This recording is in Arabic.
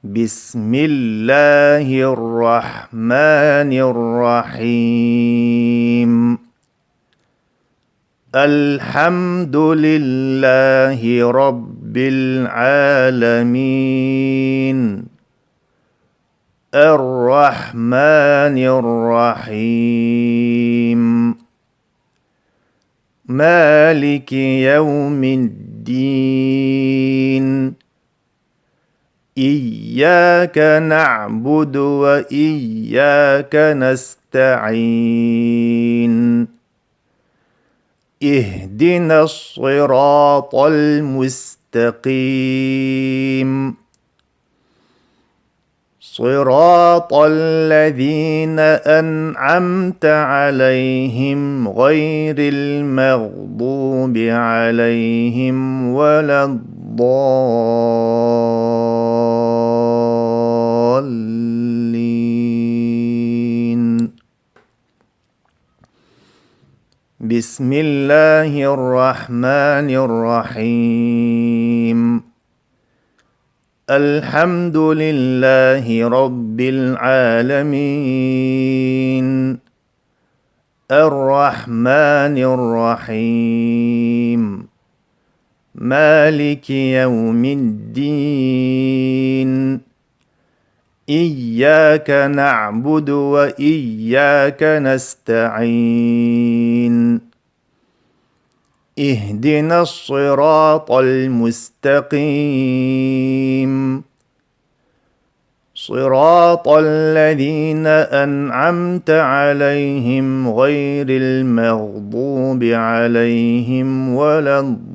بسم الله الرحمن الرحيم. الحمد لله رب العالمين. الرحمن الرحيم. مالك يوم الدين. إياك نعبد وإياك نستعين. اهدنا الصراط المستقيم. صراط الذين أنعمت عليهم غير المغضوب عليهم ولا الضالين. بسم الله الرحمن الرحيم. الحمد لله رب العالمين. الرحمن الرحيم. مالك يوم الدين. إياك نعبد وإياك نستعين. اهدنا الصراط المستقيم. صراط الذين أنعمت عليهم غير المغضوب عليهم ولا الضالين.